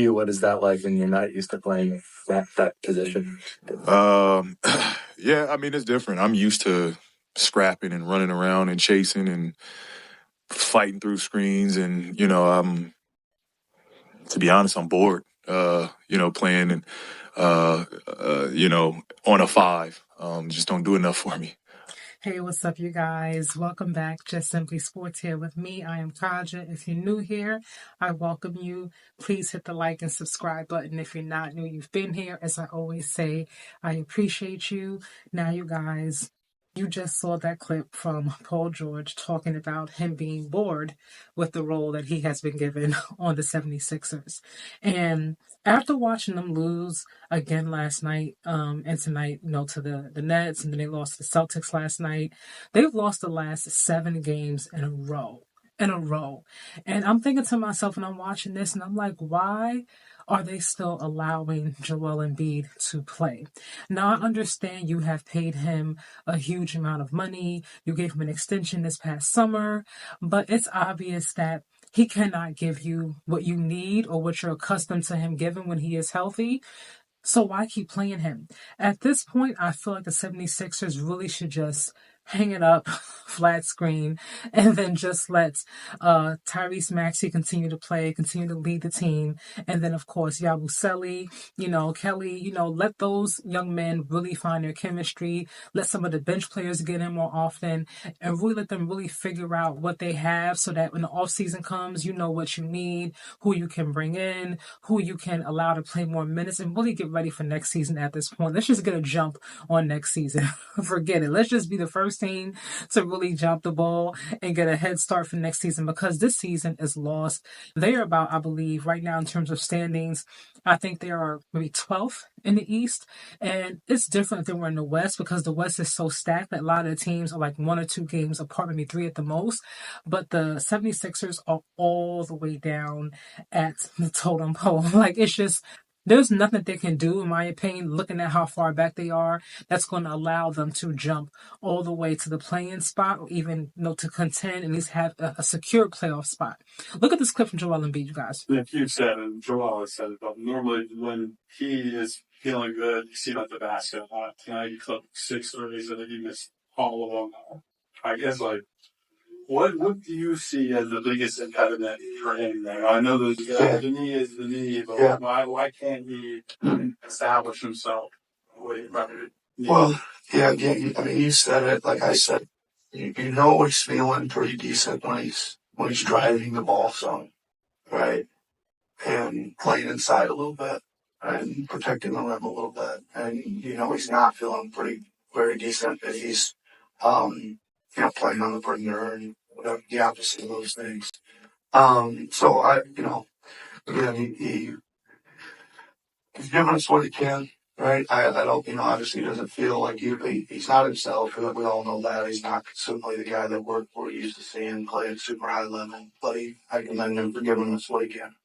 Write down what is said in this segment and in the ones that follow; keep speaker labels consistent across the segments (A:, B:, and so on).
A: You, what is that like when you're not used to playing that position?
B: Um, yeah, I mean it's different. I'm used to scrapping and running around and chasing and fighting through screens, and I'm to be honest, I'm bored. Playing and on a five, just don't do enough for me.
C: Hey, what's up, you guys? Welcome back. Just Simply Sports here with me. I am Kaja. If you're new here, I welcome you. Please hit the like and subscribe button. If you're not new, you've been here. As I always say, I appreciate you. Now, you guys, you just saw that clip from Paul George talking about him being bored with the role that he has been given on the 76ers. And after watching them lose again last night and tonight, to the Nets, and then they lost to the Celtics last night, they've lost the last 7 games in a row. And I'm thinking to myself, and I'm watching this, and I'm like, why are they still allowing Joel Embiid to play? Now, I understand you have paid him a huge amount of money. You gave him an extension this past summer, but it's obvious that he cannot give you what you need or what you're accustomed to him giving when he is healthy. So why keep playing him? At this point, I feel like the 76ers really should just hang it up, flat screen, and then just let Tyrese Maxey continue to play, continue to lead the team. And then, of course, Yabusele, Kelly, let those young men really find their chemistry. Let some of the bench players get in more often and really let them really figure out what they have so that when the offseason comes, you know what you need, who you can bring in, who you can allow to play more minutes, and really get ready for next season at this point. Let's just get a jump on next season. Forget it. Let's just be the first team to really jump the ball and get a head start for next season, because this season is lost. They are about, I believe, right now in terms of standings, I think they are maybe 12th in the East. And it's different than we're in the West, because the West is so stacked that a lot of the teams are like 1 or 2 games apart, maybe 3 at the most. But the 76ers are all the way down at the totem pole. Like, it's just, there's nothing they can do, in my opinion, looking at how far back they are, that's going to allow them to jump all the way to the play-in spot, or even, to contend and at least have a secure playoff spot. Look at this clip from Joel Embiid, you guys.
D: Like you said, and Joel has said it, but normally when he is feeling good, you see like the basket. Tonight he clipped 6 threes and then he missed all of them. I guess, what do you see as the biggest impediment for him there? I know that the knee is the knee, but why can't he establish himself?
E: Well, yeah, I mean, you said it. Like I said, you know he's feeling pretty decent when he's driving the ball some, right? And playing inside a little bit and protecting the rim a little bit. And, he's not feeling very decent if he's, playing on the perimeter and whatever, the opposite of those things. So again, he's giving us what he can, right? I don't, obviously he doesn't feel like he's not himself. We all know that. He's not simply the guy that we're used to seeing play at super high level. But I commend him for giving us what he can.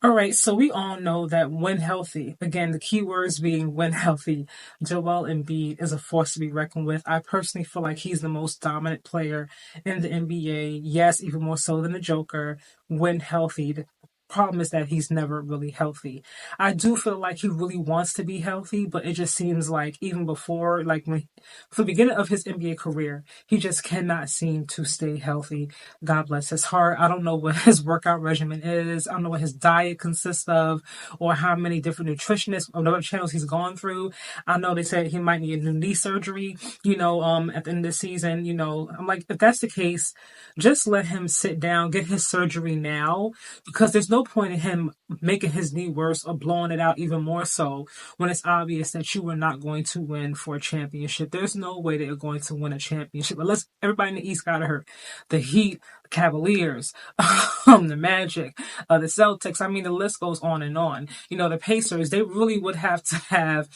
C: All right, so we all know that when healthy, again, the key words being when healthy, Joel Embiid is a force to be reckoned with. I personally feel like he's the most dominant player in the NBA. Yes, even more so than the Joker when healthy. The problem is that he's never really healthy. I do feel like he really wants to be healthy, but it just seems like even before, like for the beginning of his NBA career, he just cannot seem to stay healthy. God bless his heart. I don't know what his workout regimen is. I don't know what his diet consists of, or how many different nutritionists or other channels he's gone through. I know they said he might need a new knee surgery, at the end of the season. I'm like, if that's the case, just let him sit down, get his surgery now, because there's no point in him making his knee worse or blowing it out even more so when it's obvious that you are not going to win for a championship. There's no way that you're going to win a championship unless everybody in the East got hurt. The Heat, the Cavaliers, the Magic, the Celtics. I mean, the list goes on and on. The Pacers, they really would have to have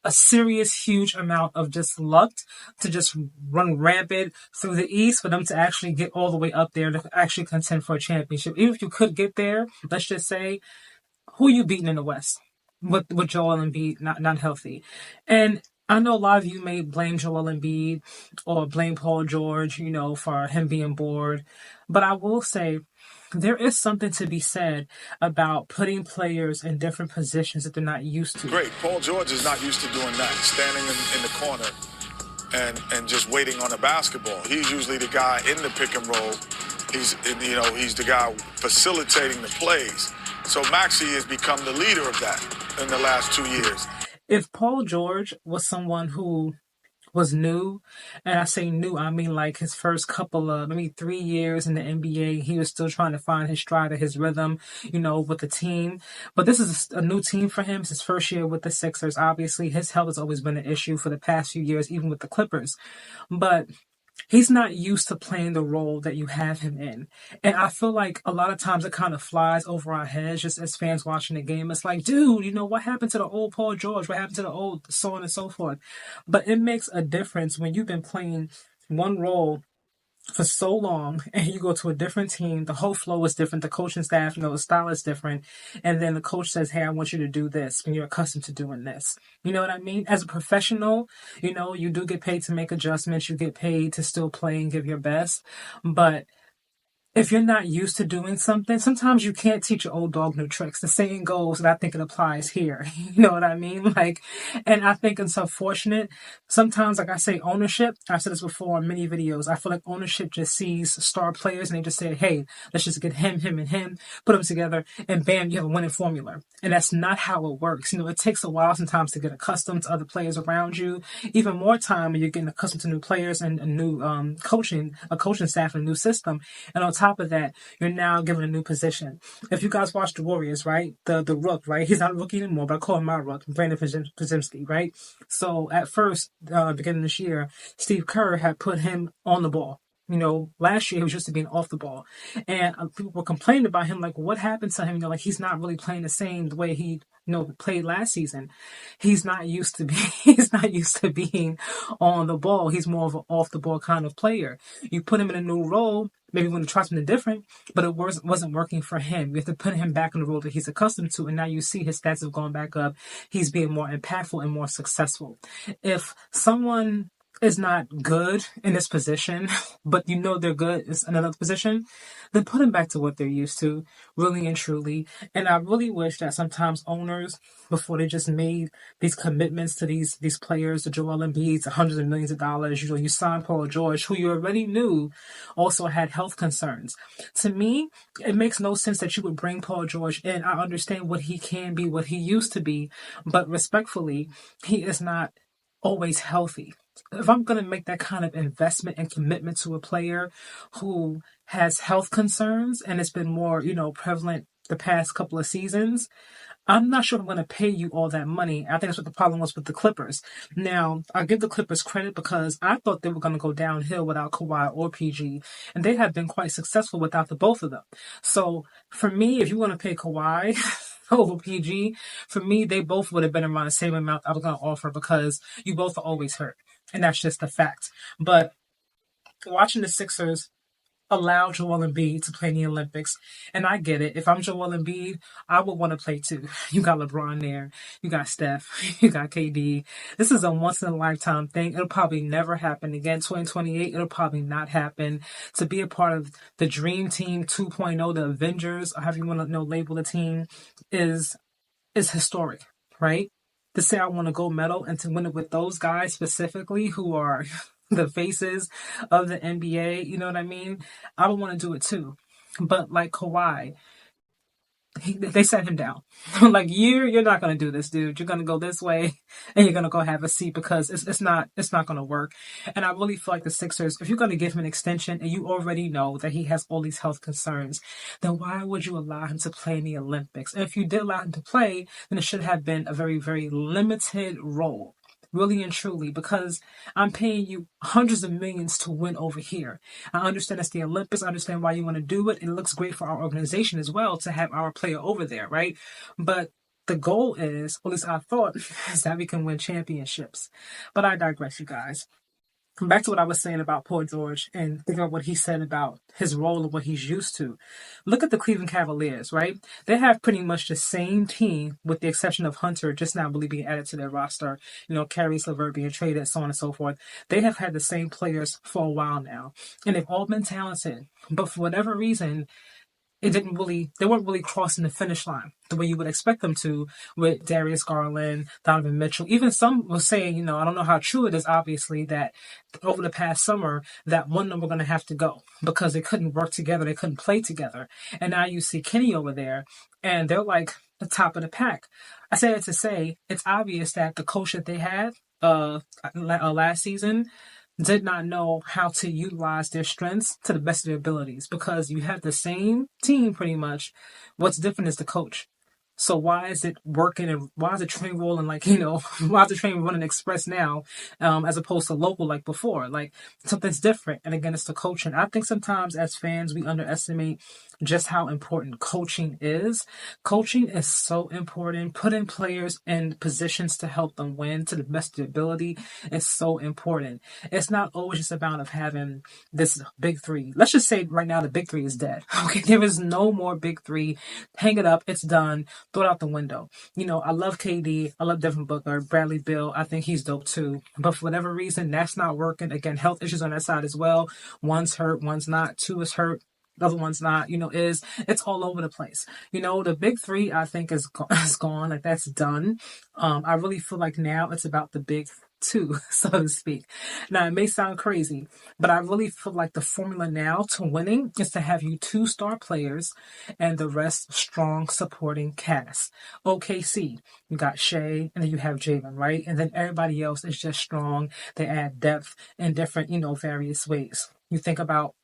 C: a serious, huge amount of just luck to just run rampant through the East for them to actually get all the way up there to actually contend for a championship. Even if you could get there, let's just say, who are you beating in the West with Joel Embiid not healthy? And I know a lot of you may blame Joel Embiid or blame Paul George, for him being bored. But I will say, there is something to be said about putting players in different positions that they're not used to.
F: Great. Paul George is not used to doing that, standing in the corner and just waiting on the basketball. He's usually the guy in the pick and roll. He's the guy facilitating the plays. So Maxey has become the leader of that in the last 2 years.
C: If Paul George was someone who was new, and I say new, I mean like his first couple of maybe 3 years in the NBA, he was still trying to find his stride or his rhythm, with the team. But this is a new team for him. It's his first year with the Sixers. Obviously, his health has always been an issue for the past few years, even with the Clippers. But he's not used to playing the role that you have him in. And I feel like a lot of times it kind of flies over our heads just as fans watching the game. It's like, dude, what happened to the old Paul George? What happened to the old so on and so forth? But it makes a difference when you've been playing one role for so long and you go to a different team. The whole flow is different. The coaching staff, the style is different. And then the coach says, hey, I want you to do this when you're accustomed to doing this. You know what I mean? As a professional, you do get paid to make adjustments. You get paid to still play and give your best. But if you're not used to doing something, sometimes you can't teach your old dog new tricks. The saying goes, and I think it applies here. You know what I mean? And I think it's unfortunate. Sometimes, like I say, ownership, I've said this before in many videos, I feel like ownership just sees star players and they just say, hey, let's just get him, and him, put them together, and bam, you have a winning formula. And that's not how it works. It takes a while sometimes to get accustomed to other players around you. Even more time when you're getting accustomed to new players and a new a coaching staff and a new system. And on top of that, you're now given a new position. If you guys watch the Warriors, right, the rook, right, he's not a rookie anymore, but I call him my rook, Brandon Podziemski, right? So at first, beginning of this year, Steve Kerr had put him on the ball. Last year he was used to being off the ball, and people were complaining about him, like what happened to him? He's not really playing the way he played last season. He's not used to being on the ball. He's more of an off the ball kind of player. You put him in a new role, maybe you want to try something different, but it wasn't working for him. You have to put him back in the role that he's accustomed to, and now you see his stats have gone back up. He's being more impactful and more successful. If someone is not good in this position, but they're good in another position, then put them back to what they're used to, really and truly. And I really wish that sometimes owners, before they just made these commitments to these players, the Joel Embiid, the hundreds of millions of dollars, you signed Paul George, who you already knew also had health concerns. To me, it makes no sense that you would bring Paul George in. I understand what he can be, what he used to be, but respectfully, he is not always healthy. If I'm going to make that kind of investment and commitment to a player who has health concerns and it's been more, prevalent the past couple of seasons, I'm not sure I'm going to pay you all that money. I think that's what the problem was with the Clippers. Now, I'll give the Clippers credit because I thought they were going to go downhill without Kawhi or PG, and they have been quite successful without the both of them. So for me, if you want to pay Kawhi over PG, for me, they both would have been around the same amount I was going to offer because you both are always hurt. And that's just a fact. But watching the Sixers allow Joel Embiid to play in the Olympics, and I get it. If I'm Joel Embiid, I would want to play too. You got LeBron there. You got Steph. You got KD. This is a once-in-a-lifetime thing. It'll probably never happen again. 2028, it'll probably not happen. To be a part of the Dream Team 2.0, the Avengers, or however you want to label the team, is historic, right? To say I want a gold medal and to win it with those guys specifically who are the faces of the NBA, you know what I mean? I would want to do it too. But like Kawhi, they set him down. Like you're not going to do this, dude. You're going to go this way and you're going to go have a seat because it's not going to work. And I really feel like the Sixers, if you're going to give him an extension and you already know that he has all these health concerns, then why would you allow him to play in the Olympics? And if you did allow him to play, then it should have been a very, very limited role. Really and truly, because I'm paying you hundreds of millions to win over here. I understand it's the Olympics. I understand why you want to do it. It looks great for our organization as well to have our player over there, right? But the goal is, or at least I thought, is that we can win championships. But I digress, you guys. Back to what I was saying about Paul George and think about what he said about his role and what he's used to. Look at the Cleveland Cavaliers, right? They have pretty much the same team with the exception of Hunter just now really being added to their roster. Caris LeVert being traded, so on and so forth. They have had the same players for a while now. And they've all been talented. But for whatever reason, they weren't really crossing the finish line the way you would expect them to with Darius Garland, Donovan Mitchell. Even some were saying, I don't know how true it is, obviously, that over the past summer, that one of them were going to have to go because they couldn't work together. They couldn't play together. And now you see Kenny over there and they're like the top of the pack. I say it to say it's obvious that the coach that they had last season did not know how to utilize their strengths to the best of their abilities because you have the same team pretty much. What's different is the coach. So why is it working and why is the train rolling why is the train running express now as opposed to local like before? Like something's different. And again, it's the coaching. I think sometimes as fans, we underestimate just how important coaching is. Coaching is so important. Putting players in positions to help them win to the best of their ability is so important. It's not always just about of having this big three. Let's just say right now the big three is dead. Okay, there is no more big three. Hang it up. It's done. Throw it out the window. I love KD. I love Devin Booker, Bradley Beal. I think he's dope too. But for whatever reason, that's not working. Again, health issues on that side as well. One's hurt, one's not. Two is hurt. The other one's not, it's all over the place. The big three, I think is gone. Like that's done. I really feel like now it's about the big two, so to speak. Now it may sound crazy, but I really feel like the formula now to winning is to have you 2 star players and the rest strong supporting cast. OKC, you got Shea and then you have Jalen, right? And then everybody else is just strong. They add depth in different, various ways. You think about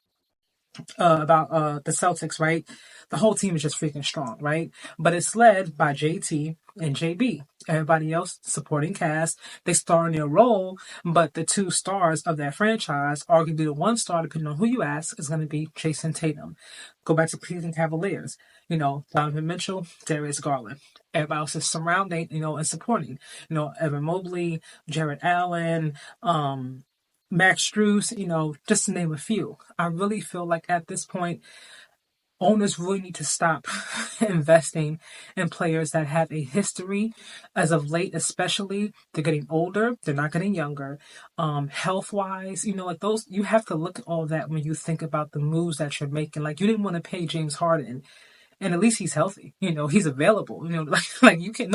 C: the Celtics, right? The whole team is just freaking strong, right? But it's led by JT and JB. Everybody else supporting cast, they star in their role, but the 2 stars of that franchise, arguably the 1 star, depending on who you ask, is going to be Jason Tatum. Go back to Cleveland Cavaliers, Donovan Mitchell, Darius Garland. Everybody else is surrounding, and supporting, Evan Mobley, Jared Allen, Max Strus, just to name a few. I really feel like at this point, owners really need to stop investing in players that have a history. As of late, especially, they're getting older. They're not getting younger. Health-wise, like those, you have to look at all that when you think about the moves that you're making. Like you didn't want to pay James Harden. And at least he's healthy. He's available. Like you can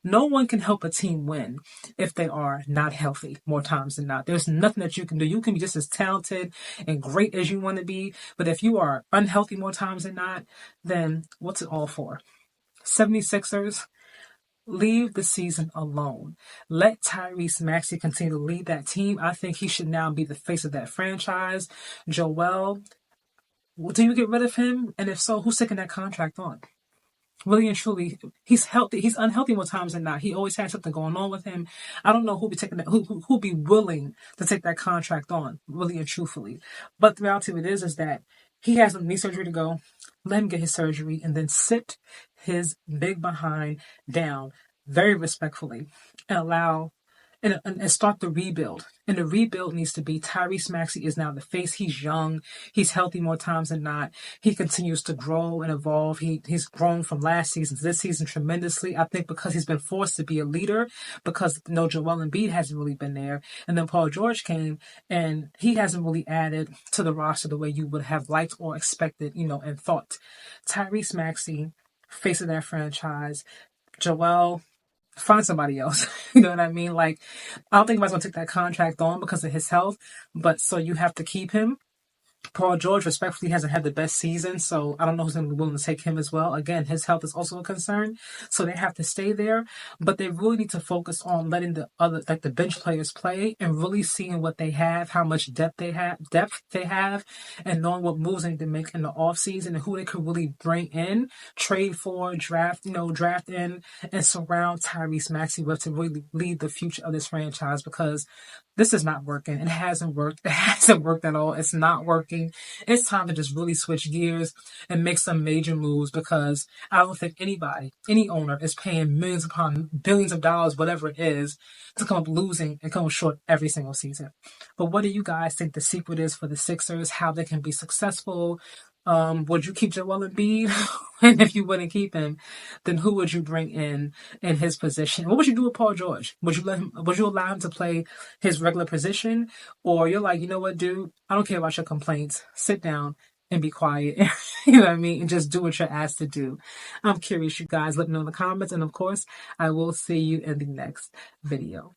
C: no one can help a team win if they are not healthy more times than not. There's nothing that you can do. You can be just as talented and great as you want to be, but if you are unhealthy more times than not, then what's it all for? 76ers, leave the season alone. Let Tyrese Maxey continue to lead that team. I think he should now be the face of that franchise. Joel, do you get rid of him? And if so, who's taking that contract on? Really and truly, he's healthy. He's unhealthy more times than not. He always has something going on with him. I don't know who'll be taking that, who'll be willing to take that contract on, really and truthfully. But the reality of it is that he has knee surgery to go. Let him get his surgery and then sit his big behind down very respectfully and allow and start the rebuild. And the rebuild needs to be Tyrese Maxey is now the face. He's young. He's healthy more times than not. He continues to grow and evolve. He's grown from last season to this season tremendously. I think because he's been forced to be a leader because Joel Embiid hasn't really been there. And then Paul George came and he hasn't really added to the roster the way you would have liked or expected, and thought. Tyrese Maxey, face of that franchise. Joel, find somebody else. You know what I mean? Like, I don't think anybody's going to take that contract on because of his health, but so you have to keep him. Paul George, respectfully, hasn't had the best season, so I don't know who's going to be willing to take him as well. Again, his health is also a concern, so they have to stay there. But they really need to focus on letting the other, like the bench players, play and really seeing what they have, how much depth they have, and knowing what moves they need to make in the offseason and who they could really bring in, trade for, draft in, and surround Tyrese Maxey with to really lead the future of this franchise because this is not working. It hasn't worked. It hasn't worked at all. It's not working. It's time to just really switch gears and make some major moves because I don't think any owner is paying millions upon billions of dollars, whatever it is, to come up losing and come up short every single season. But what do you guys think the secret is for the Sixers, how they can be successful? Would you keep Joel Embiid? And if you wouldn't keep him, then who would you bring in his position? What would you do with Paul George? Would you allow him to play his regular position? Or you're like, you know what, dude? I don't care about your complaints. Sit down and be quiet. You know what I mean? And just do what you're asked to do. I'm curious, you guys. Let me know in the comments. And of course, I will see you in the next video.